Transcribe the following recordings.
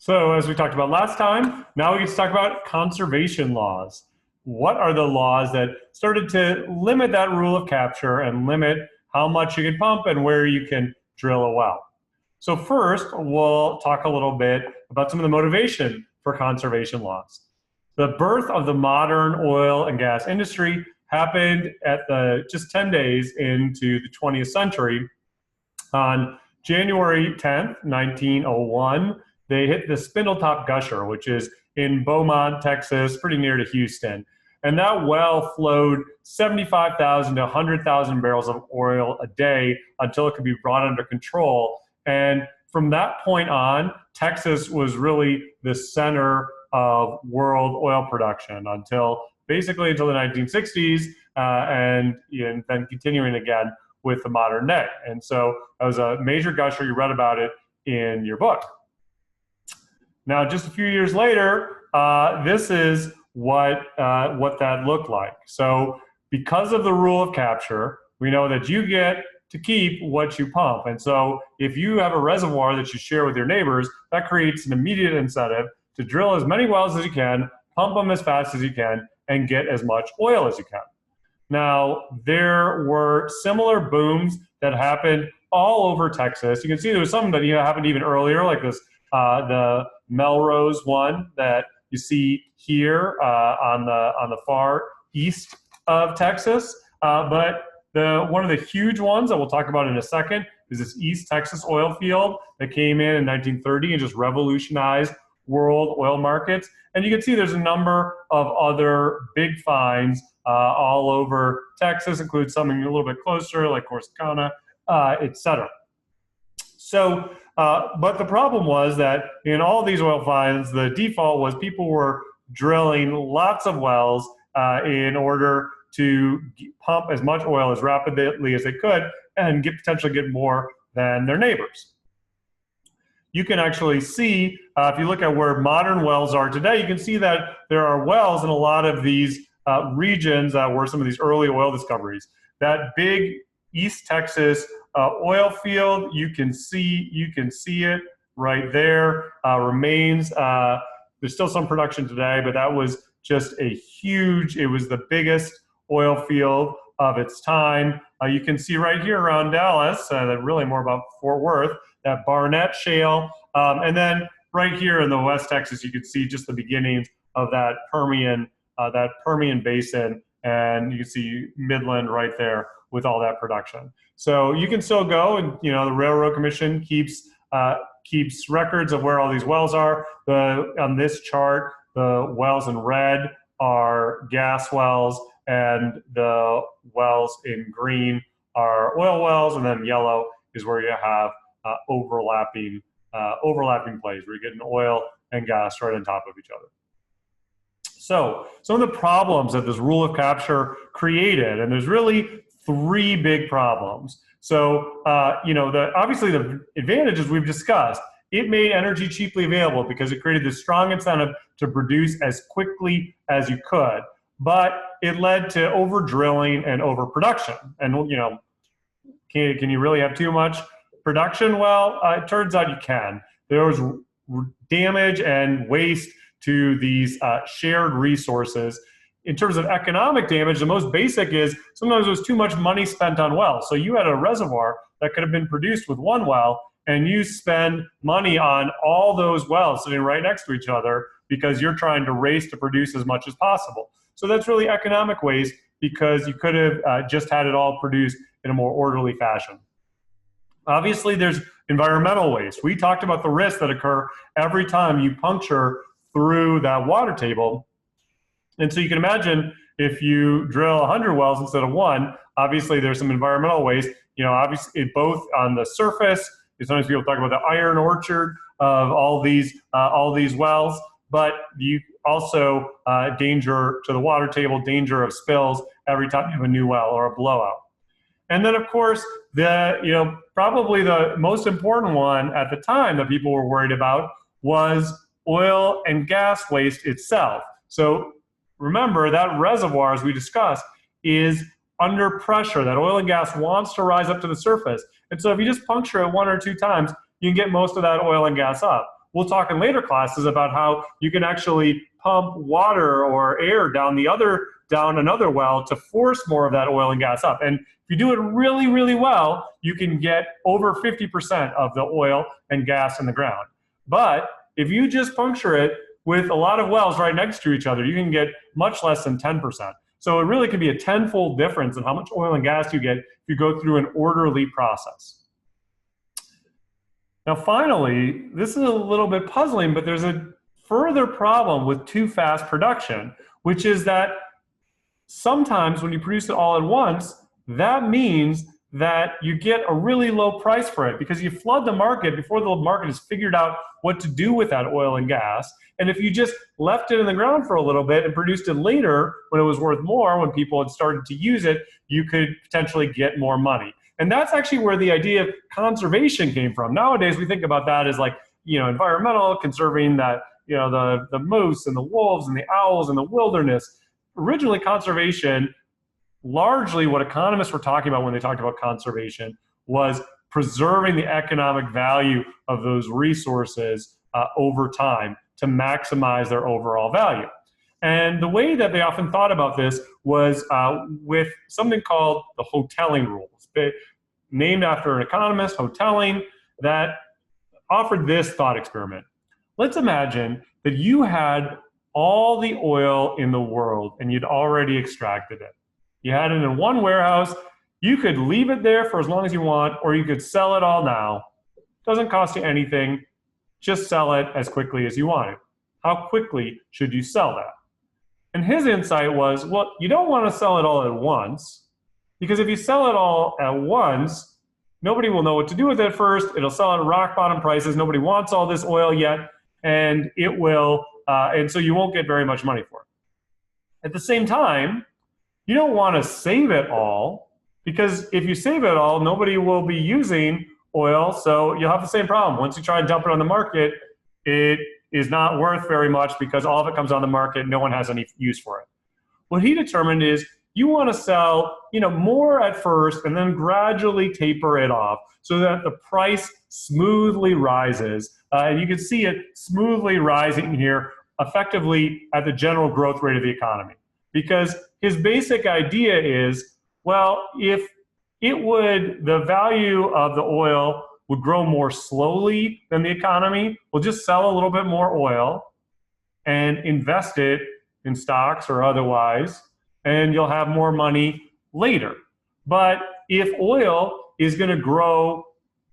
So as we talked about last time, now we get to talk about conservation laws. What are the laws that started to limit that rule of capture and limit how much you can pump and where you can drill a well? So first, we'll talk a little bit about some of the motivation for conservation laws. The birth of the modern oil and gas industry happened at just 10 days into the 20th century. On January 10th, 1901, they hit the Spindletop Gusher, which is in Beaumont, Texas, pretty near to Houston. And that well flowed 75,000 to 100,000 barrels of oil a day until it could be brought under control. And from that point on, Texas was really the center of world oil production basically until the 1960s, and then continuing again with the modern day. And so that was a major gusher. You read about it in your book. Now, just a few years later, this is what that looked like. So because of the rule of capture, we know that you get to keep what you pump. And so if you have a reservoir that you share with your neighbors, that creates an immediate incentive to drill as many wells as you can, pump them as fast as you can, and get as much oil as you can. Now, there were similar booms that happened all over Texas. You can see there was some that happened even earlier, like this, the Melrose one that you see here on the far east of Texas. But one of the huge ones that we'll talk about in a second is this East Texas oil field that came in 1930 and just revolutionized world oil markets. And you can see there's a number of other big finds all over Texas, includes some a little bit closer, like Corsicana, et cetera. So, but the problem was that in all these oil finds, the default was people were drilling lots of wells in order to pump as much oil as rapidly as they could and potentially get more than their neighbors. You can actually see, if you look at where modern wells are today, you can see that there are wells in a lot of these regions that were some of these early oil discoveries. That big East Texas oil field, you can see it right there, remains. There's still some production today, but that was just it was the biggest oil field of its time. You can see right here around Dallas, that really more about Fort Worth, that Barnett Shale. And then right here in the West Texas, you can see just the beginnings of that Permian Basin, and you can see Midland right there with all that production. So you can still go, and the Railroad Commission keeps records of where all these wells are. On this chart, the wells in red are gas wells, and the wells in green are oil wells, and then yellow is where you have overlapping plays where you're getting oil and gas right on top of each other. So some of the problems that this rule of capture created, and there's really three big problems. So obviously the advantages we've discussed. It made energy cheaply available because it created this strong incentive to produce as quickly as you could. But it led to over drilling and overproduction. And can you really have too much production? Well, it turns out you can. There was damage and waste to these shared resources. In terms of economic damage, the most basic is sometimes there was too much money spent on wells. So you had a reservoir that could have been produced with one well, and you spend money on all those wells sitting right next to each other because you're trying to race to produce as much as possible. So that's really economic waste because you could have just had it all produced in a more orderly fashion. Obviously, there's environmental waste. We talked about the risks that occur every time you puncture through that water table. And so you can imagine if you drill 100 wells instead of one, obviously there's some environmental waste. Obviously both on the surface. Sometimes people talk about the iron orchard of all these wells, but you also danger to the water table, danger of spills every time you have a new well or a blowout. And then, of course, probably the most important one at the time that people were worried about was oil and gas waste itself. So remember, that reservoir, as we discussed, is under pressure. That oil and gas wants to rise up to the surface. And so if you just puncture it one or two times, you can get most of that oil and gas up. we'll talk in later classes about how you can actually pump water or air down another well to force more of that oil and gas up. And if you do it really, really well, you can get over 50% of the oil and gas in the ground. But if you just puncture it with a lot of wells right next to each other, you can get much less than 10%. So it really can be a tenfold difference in how much oil and gas you get if you go through an orderly process. Now, finally, this is a little bit puzzling, but there's a further problem with too fast production, which is that sometimes when you produce it all at once, that means that you get a really low price for it because you flood the market before the market has figured out what to do with that oil and gas. And if you just left it in the ground for a little bit and produced it later when it was worth more, when people had started to use it, you could potentially get more money. And that's actually where the idea of conservation came from. Nowadays, we think about that as like, environmental, conserving that, the moose and the wolves and the owls and the wilderness. Originally, conservation, largely what economists were talking about when they talked about conservation, was preserving the economic value of those resources over time to maximize their overall value. And the way that they often thought about this was with something called the hotelling rules, named after an economist, hotelling, that offered this thought experiment. Let's imagine that you had all the oil in the world and you'd already extracted it. You had it in one warehouse. You could leave it there for as long as you want, or you could sell it all now. Doesn't cost you anything. Just sell it as quickly as you want it. How quickly should you sell that? And his insight was, well, you don't want to sell it all at once, because if you sell it all at once, nobody will know what to do with it first. It'll sell at rock bottom prices. Nobody wants all this oil yet, and it will, and so you won't get very much money for it. At the same time, you don't want to save it all, because if you save it all, nobody will be using oil, so you'll have the same problem. Once you try and dump it on the market, it is not worth very much because all of it comes on the market, no one has any use for it. What he determined is you want to sell, more at first and then gradually taper it off so that the price smoothly rises. And you can see it smoothly rising here, effectively at the general growth rate of the economy. Because his basic idea is, well, if the value of the oil would grow more slowly than the economy, we'll just sell a little bit more oil and invest it in stocks or otherwise, and you'll have more money later. But if oil is going to grow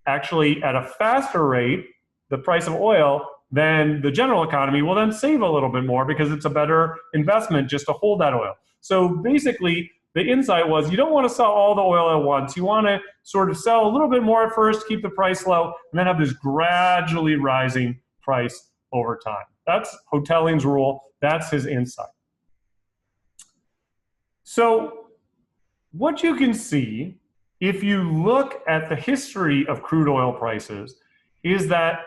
actually at a faster rate, the price of oil, than the general economy, will then save a little bit more because it's a better investment just to hold that oil. So basically, the insight was you don't want to sell all the oil at once. You want to sort of sell a little bit more at first, keep the price low, and then have this gradually rising price over time. That's Hotelling's rule. That's his insight. So what you can see if you look at the history of crude oil prices is that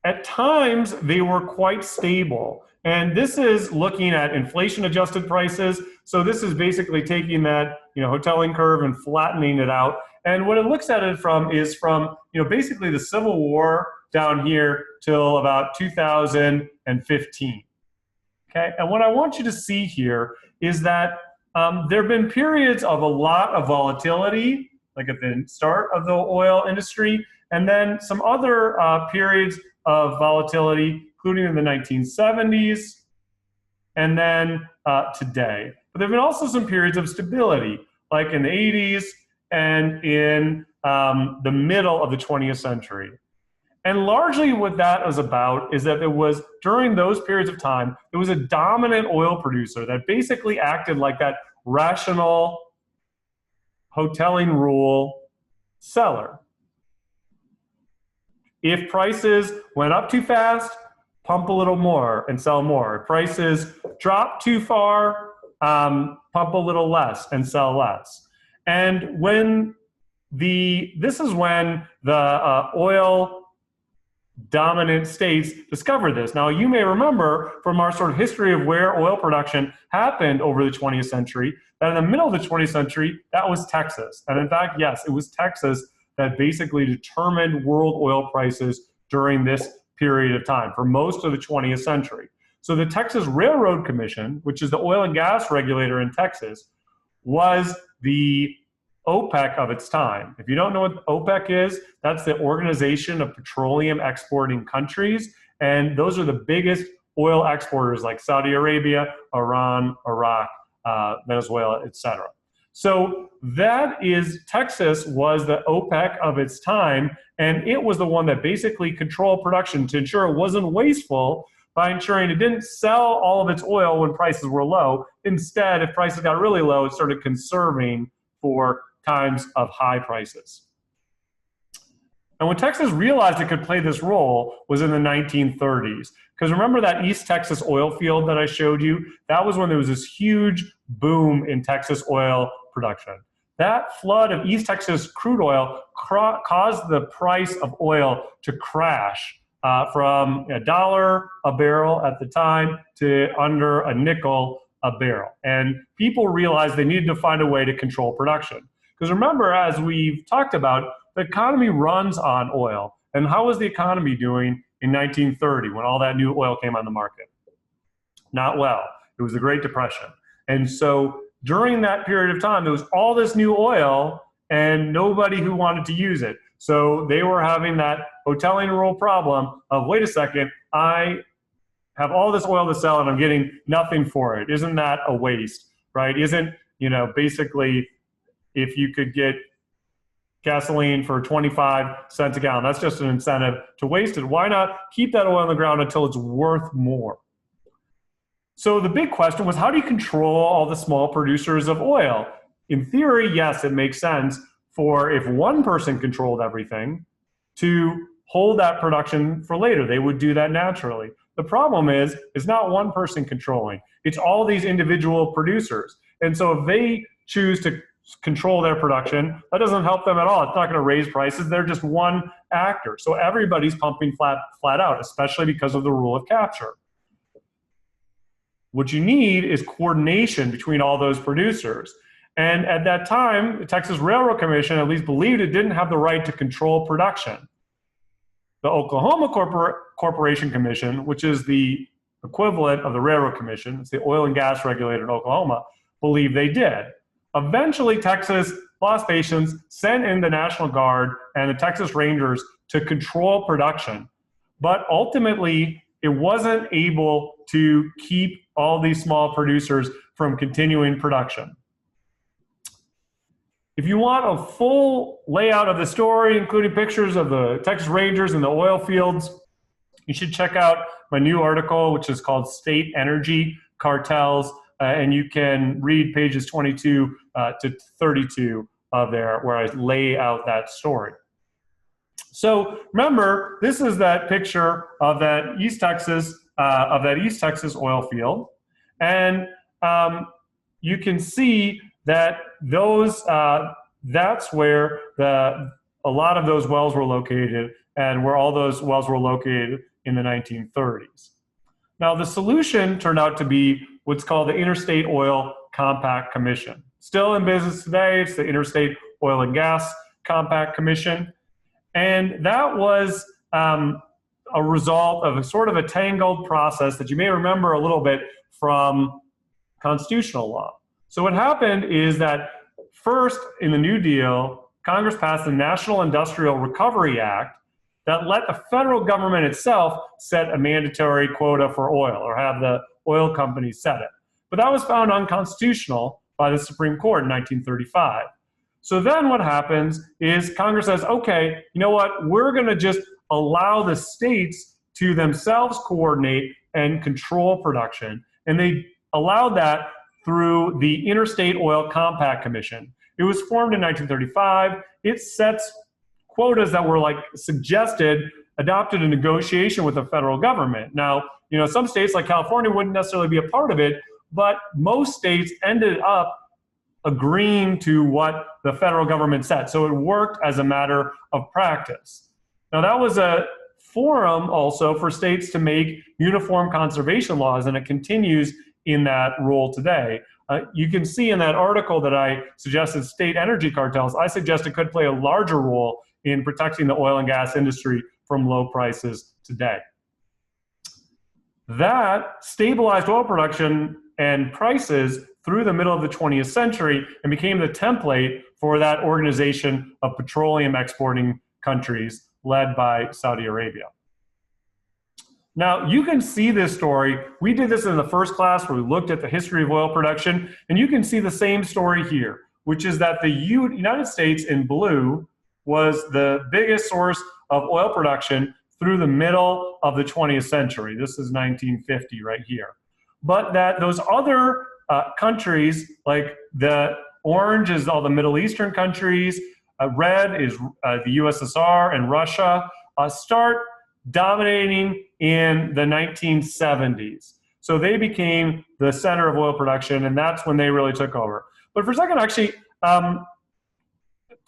at times they were quite stable. And this is looking at inflation-adjusted prices. So this is basically taking that Hotelling curve and flattening it out. And what it looks at it from is from basically the Civil War down here till about 2015. Okay, and what I want you to see here is that there have been periods of a lot of volatility, like at the start of the oil industry, and then some other periods of volatility, including in the 1970s, and then today. But there have been also some periods of stability, like in the 80s and in the middle of the 20th century. And largely what that was about is that there was, during those periods of time, there was a dominant oil producer that basically acted like that rational Hotelling rule seller. If prices went up too fast, pump a little more and sell more. If prices drop too far, pump a little less and sell less. And this is when the oil dominant states discovered this. Now, you may remember from our sort of history of where oil production happened over the 20th century, that in the middle of the 20th century, that was Texas. And in fact, yes, it was Texas that basically determined world oil prices during this period of time for most of the 20th century. So the Texas Railroad Commission, which is the oil and gas regulator in Texas, was the OPEC of its time. If you don't know what OPEC is, that's the Organization of Petroleum Exporting Countries, and those are the biggest oil exporters like Saudi Arabia, Iran, Iraq, Venezuela, etc. So Texas was the OPEC of its time, and it was the one that basically controlled production to ensure it wasn't wasteful by ensuring it didn't sell all of its oil when prices were low. Instead, if prices got really low, it started conserving for times of high prices. And when Texas realized it could play this role was in the 1930s. Because remember that East Texas oil field that I showed you? That was when there was this huge boom in Texas oil production. That flood of East Texas crude oil caused the price of oil to crash from $1 a barrel at the time to under a nickel a barrel. And people realized they needed to find a way to control production. Because remember, as we've talked about, the economy runs on oil. And how was the economy doing in 1930 when all that new oil came on the market? Not well. It was the Great Depression. And so during that period of time, there was all this new oil and nobody who wanted to use it. So they were having that hoteling rule problem of, wait a second, I have all this oil to sell and I'm getting nothing for it. Isn't that a waste, right? Isn't, basically if you could get gasoline for 25 cents a gallon, that's just an incentive to waste it. Why not keep that oil on the ground until it's worth more? So the big question was, how do you control all the small producers of oil? In theory, yes, it makes sense for if one person controlled everything to hold that production for later. They would do that naturally. The problem is, it's not one person controlling. It's all these individual producers. And so if they choose to control their production, that doesn't help them at all. It's not going to raise prices. They're just one actor. So everybody's pumping flat out, especially because of the rule of capture. What you need is coordination between all those producers. And at that time, the Texas Railroad Commission at least believed it didn't have the right to control production. The Oklahoma Corporation Commission, which is the equivalent of the Railroad Commission, it's the oil and gas regulator in Oklahoma, believed they did. Eventually, Texas law stations sent in the National Guard and the Texas Rangers to control production. But ultimately, it wasn't able to keep all these small producers from continuing production. If you want a full layout of the story, including pictures of the Texas Rangers and the oil fields, you should check out my new article, which is called State Energy Cartels, and you can read pages 22 to 32 of there, where I lay out that story. So remember, this is that picture of that East Texas oil field, and you can see that that's where a lot of those wells were located, and where all those wells were located in the 1930s. Now, the solution turned out to be what's called the Interstate Oil Compact Commission. Still in business today, it's the Interstate Oil and Gas Compact Commission. And that was a result of a sort of a tangled process that you may remember a little bit from constitutional law. So what happened is that first, in the New Deal, Congress passed the National Industrial Recovery Act that let the federal government itself set a mandatory quota for oil, or have the oil companies set it. But that was found unconstitutional by the Supreme Court in 1935. So then what happens is Congress says, okay, you know what, we're going to just allow the states to themselves coordinate and control production. And they allowed that through the Interstate Oil Compact Commission. It was formed in 1935. It sets quotas that were adopted in negotiation with the federal government. Now, some states like California wouldn't necessarily be a part of it, but most states ended up agreeing to what the federal government said. So it worked as a matter of practice. Now, that was a forum also for states to make uniform conservation laws, and it continues in that role today. You can see in that article that I suggested, state energy cartels, I suggest it could play a larger role in protecting the oil and gas industry from low prices today. That stabilized oil production and prices through the middle of the 20th century and became the template for that organization of petroleum exporting countries led by Saudi Arabia. Now, you can see this story. We did this in the first class where we looked at the history of oil production, and you can see the same story here, which is that the United States in blue was the biggest source of oil production through the middle of the 20th century. This is 1950 right here. But that those other countries, like the orange is all the Middle Eastern countries, red is the USSR and Russia, start dominating in the 1970s. So they became the center of oil production, and that's when they really took over. But for a second, actually,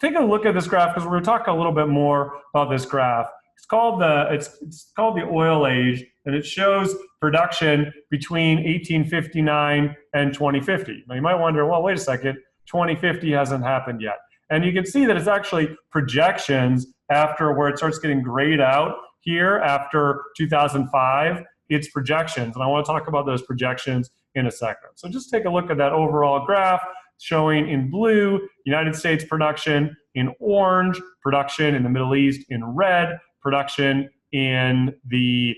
take a look at this graph, because we're going to talk a little bit more about this graph. It's called the oil age, and it shows production between 1859 and 2050. Now you might wonder, well, wait a second, 2050 hasn't happened yet. And you can see that it's actually projections after where it starts getting grayed out here after 2005. It's projections, and I want to talk about those projections in a second. So just take a look at that overall graph showing in blue United States production, in orange production in the Middle East, in red production in the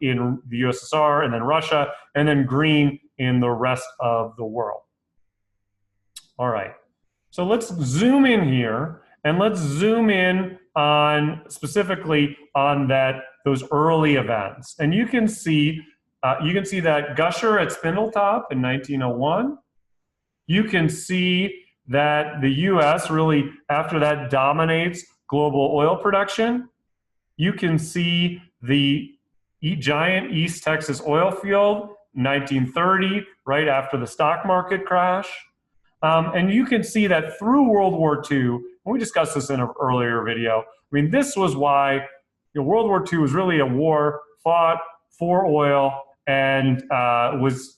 USSR and then Russia, and then green in the rest of the world. All right, so let's zoom in here, and let's zoom in on specifically on those early events. And you can see that gusher at Spindletop in 1901. You can see that the U.S. really, after that, dominates global oil production. You can see the giant East Texas oil field, 1930, right after the stock market crash. And you can see that through World War II, and we discussed this in an earlier video, I mean, this was why World War II was really a war fought for oil, and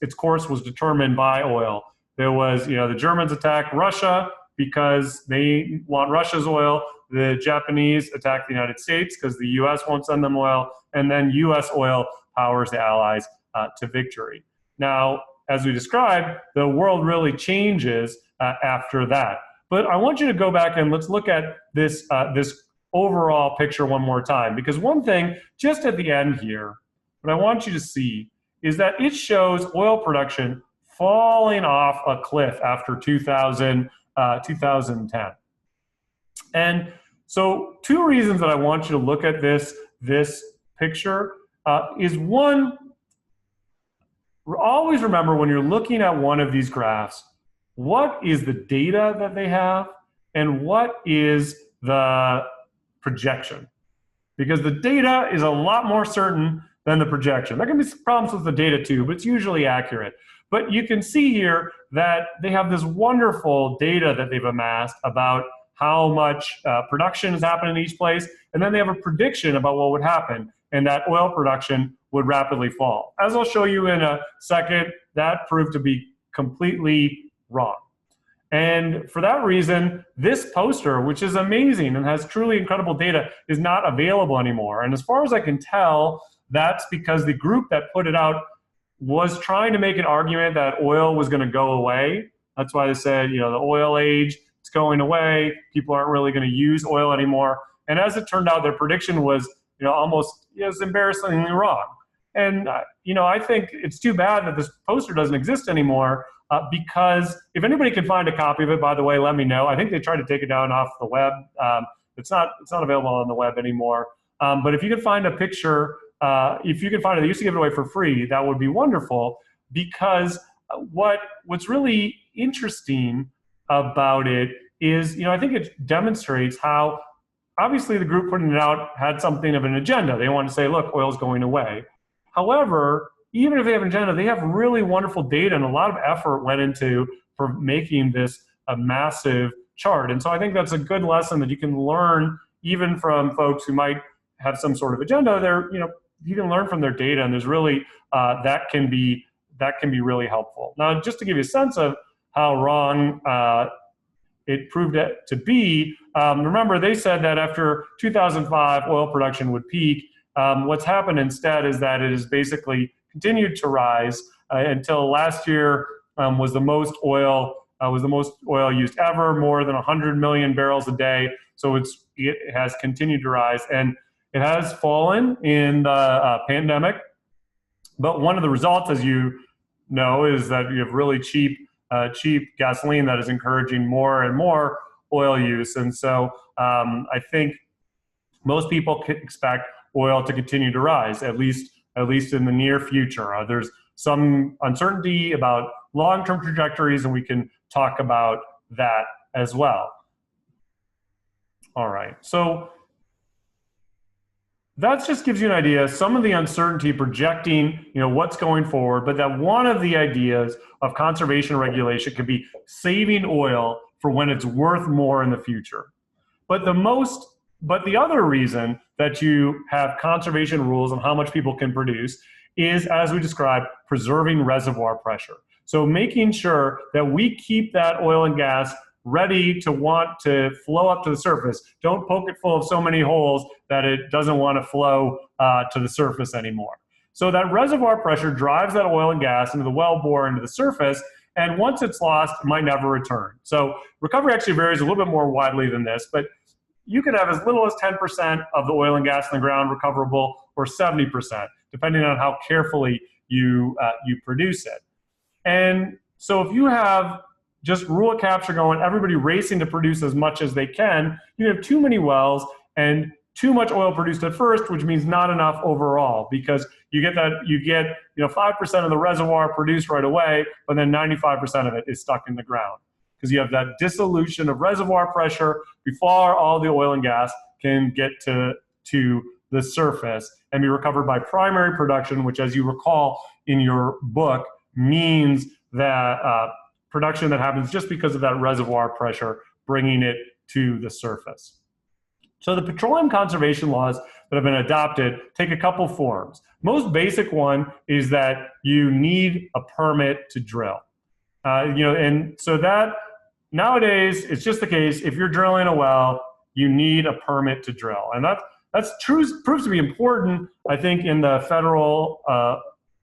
its course was determined by oil. There was, the Germans attacked Russia because they want Russia's oil. The Japanese attack the United States because the U.S. won't send them oil, and then U.S. oil powers the Allies to victory. Now, as we described, the world really changes after that. But I want you to go back and let's look at this overall picture one more time, because one thing just at the end here, what I want you to see is that it shows oil production falling off a cliff after 2010. And so two reasons that I want you to look at this picture is one, always remember when you're looking at one of these graphs, what is the data that they have and what is the projection? Because the data is a lot more certain than the projection. There can be some problems with the data too, but it's usually accurate. But you can see here that they have this wonderful data that they've amassed about how much production is happening in each place, and then they have a prediction about what would happen, and that oil production would rapidly fall. As I'll show you in a second, that proved to be completely wrong. And for that reason, this poster, which is amazing and has truly incredible data, is not available anymore. And as far as I can tell, that's because the group that put it out was trying to make an argument that oil was going to go away. That's why they said, the oil age, it's going away. People aren't really going to use oil anymore. And as it turned out, their prediction was, almost embarrassingly wrong. And, I think it's too bad that this poster doesn't exist anymore because if anybody can find a copy of it, by the way, let me know. I think they tried to take it down off the web. It's not available on the web anymore. But if you can find a picture, if you can find it, they used to give it away for free, that would be wonderful, because what's really interesting about it is, I think it demonstrates how obviously the group putting it out had something of an agenda. They want to say, look, oil's going away. However, even if they have an agenda, they have really wonderful data, and a lot of effort went into for making this a massive chart. And so I think that's a good lesson that you can learn even from folks who might have some sort of agenda. You can learn from their data, and there's really that can be really helpful. Now, just to give you a sense of how wrong it proved it to be, remember they said that after 2005, oil production would peak. What's happened instead is that it has basically continued to rise until last year was the most oil used ever, more than 100 million barrels a day. So it has continued to rise, and it has fallen in the pandemic. But one of the results, as you know, is that you have really cheap gasoline that is encouraging more and more oil use. And so I think most people can expect oil to continue to rise, at least in the near future. There's some uncertainty about long-term trajectories, and we can talk about that as well. All right, so that just gives you an idea, some of the uncertainty projecting, what's going forward, but that one of the ideas of conservation regulation could be saving oil for when it's worth more in the future. But the other reason that you have conservation rules on how much people can produce is, as we described, preserving reservoir pressure. So making sure that we keep that oil and gas ready to want to flow up to the surface. Don't poke it full of so many holes that it doesn't want to flow to the surface anymore. So that reservoir pressure drives that oil and gas into the wellbore, into the surface, and once it's lost, it might never return. So recovery actually varies a little bit more widely than this, but you could have as little as 10% of the oil and gas in the ground recoverable, or 70%, depending on how carefully you produce it. And so if you have just rule of capture going, everybody racing to produce as much as they can, you have too many wells and too much oil produced at first, which means not enough overall, because you get 5% of the reservoir produced right away, but then 95% of it is stuck in the ground, because you have that dissolution of reservoir pressure before all the oil and gas can get to the surface and be recovered by primary production, which, as you recall in your book, means that production that happens just because of that reservoir pressure bringing it to the surface. So the petroleum conservation laws that have been adopted take a couple forms. Most basic one is that you need a permit to drill. And so that nowadays it's just the case, if you're drilling a well, you need a permit to drill. And that's proves to be important, I think, in the federal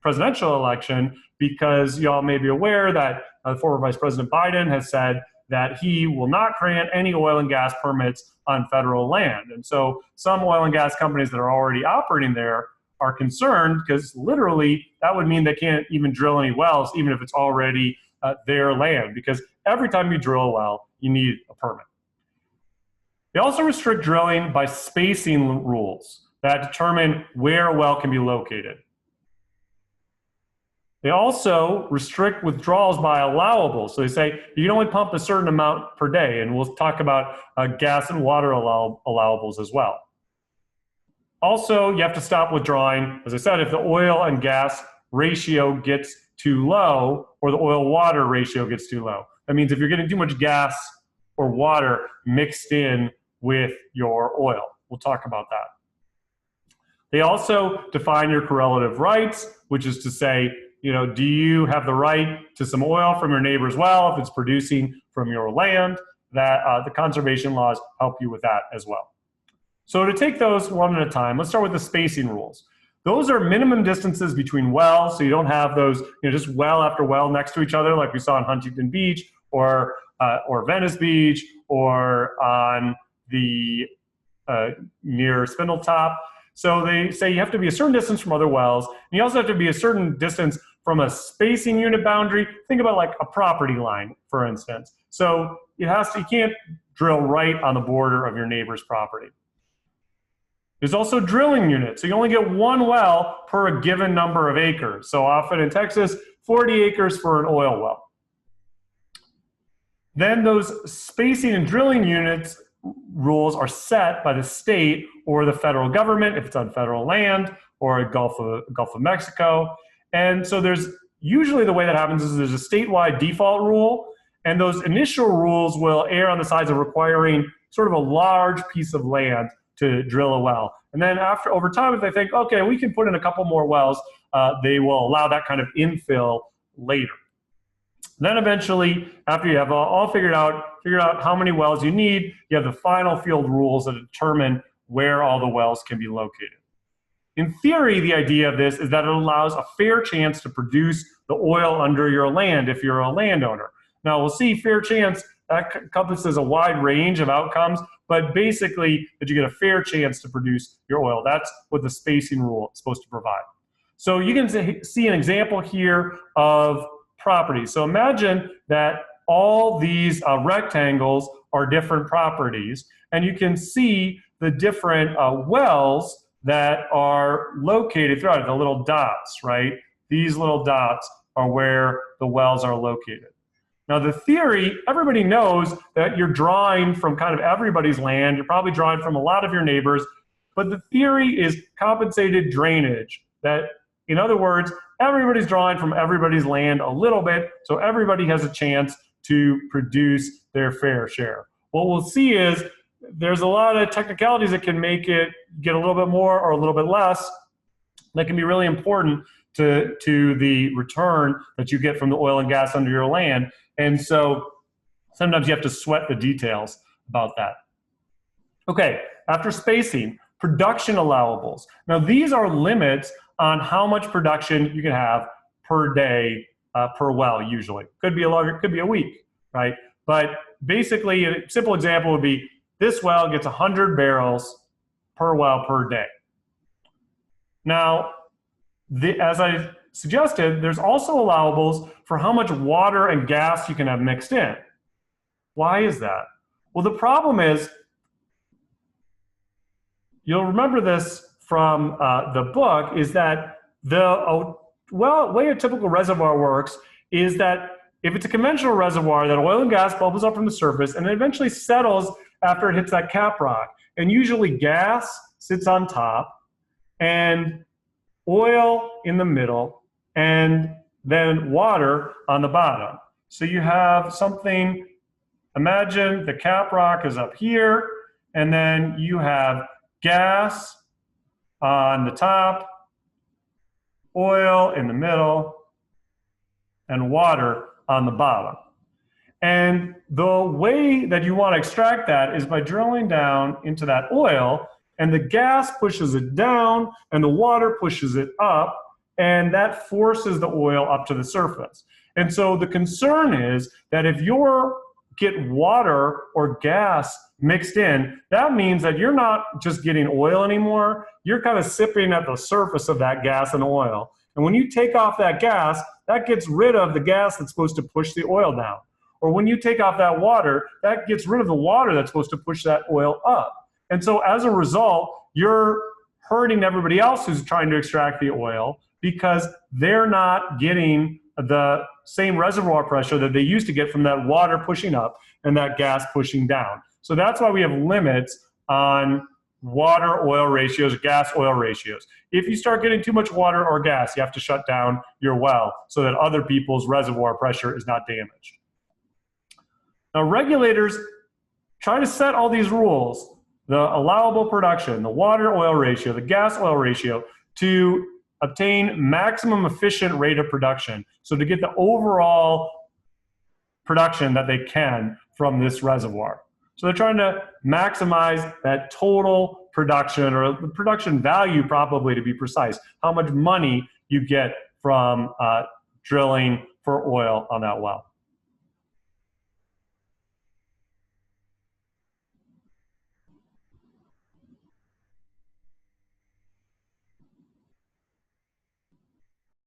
presidential election, because y'all may be aware that former Vice President Biden has said that he will not grant any oil and gas permits on federal land. And so some oil and gas companies that are already operating there are concerned, because literally that would mean they can't even drill any wells, even if it's already their land, because every time you drill a well, you need a permit. They also restrict drilling by spacing rules that determine where a well can be located. They also restrict withdrawals by allowables. So they say you can only pump a certain amount per day, and we'll talk about gas and water allowables as well. Also, you have to stop withdrawing, as I said, if the oil and gas ratio gets too low, or the oil-water ratio gets too low. That means if you're getting too much gas or water mixed in with your oil. We'll talk about that. They also define your correlative rights, which is to say, do you have the right to some oil from your neighbor's well if it's producing from your land? That the conservation laws help you with that as well. So to take those one at a time, let's start with the spacing rules. Those are minimum distances between wells, so you don't have those just well after well next to each other like we saw in Huntington Beach or Venice Beach or on the near Spindletop. So they say you have to be a certain distance from other wells, and you also have to be a certain distance from a spacing unit boundary. Think about like a property line, for instance. So you can't drill right on the border of your neighbor's property. There's also drilling units. So you only get one well per a given number of acres. So often in Texas, 40 acres for an oil well. Then those spacing and drilling units rules are set by the state or the federal government if it's on federal land or a Gulf of Mexico. And so there's usually the way that happens is there's a statewide default rule, and those initial rules will err on the sides of requiring sort of a large piece of land to drill a well. And then over time, if they think, okay, we can put in a couple more wells, they will allow that kind of infill later. Then eventually, after you have all figured out how many wells you need, you have the final field rules that determine where all the wells can be located. In theory, the idea of this is that it allows a fair chance to produce the oil under your land if you're a landowner. Now we'll see fair chance, that encompasses a wide range of outcomes, but basically that you get a fair chance to produce your oil. That's what the spacing rule is supposed to provide. So you can see an example here of property. So imagine that all these rectangles are different properties, and you can see the different wells that are located throughout it, the little dots, right? These little dots are where the wells are located. Now the theory, everybody knows that you're drawing from kind of everybody's land, you're probably drawing from a lot of your neighbors, but the theory is compensated drainage. That, in other words, everybody's drawing from everybody's land a little bit, so everybody has a chance to produce their fair share. What we'll see is there's a lot of technicalities that can make it get a little bit more or a little bit less that can be really important to the return that you get from the oil and gas under your land. And so sometimes you have to sweat the details about that. Okay, after spacing, production allowables. Now these are limits on how much production you can have per day per well usually. Could be a longer, could be a week, right? But basically a simple example would be this well gets 100 barrels per well per day. Now, as I suggested, there's also allowables for how much water and gas you can have mixed in. Why is that? Well, the problem is, you'll remember this from the book, is that the way a typical reservoir works is that if it's a conventional reservoir, that oil and gas bubbles up from the surface and it eventually settles after it hits that cap rock. And usually gas sits on top and oil in the middle and then water on the bottom. So you have something, imagine the cap rock is up here and then you have gas on the top, oil in the middle, and water on the bottom. And the way that you want to extract that is by drilling down into that oil, and the gas pushes it down and the water pushes it up, and that forces the oil up to the surface. And so the concern is that if you get water or gas mixed in, that means that you're not just getting oil anymore, you're kind of sipping at the surface of that gas and oil. And when you take off that gas, that gets rid of the gas that's supposed to push the oil down. Or when you take off that water, that gets rid of the water that's supposed to push that oil up. And so as a result, you're hurting everybody else who's trying to extract the oil because they're not getting the same reservoir pressure that they used to get from that water pushing up and that gas pushing down. So that's why we have limits on water-oil ratios, gas-oil ratios. If you start getting too much water or gas, you have to shut down your well so that other people's reservoir pressure is not damaged. Now, regulators try to set all these rules, the allowable production, the water-oil ratio, the gas-oil ratio, to obtain maximum efficient rate of production. So to get the overall production that they can from this reservoir. So they're trying to maximize that total production, or the production value probably to be precise, how much money you get from drilling for oil on that well.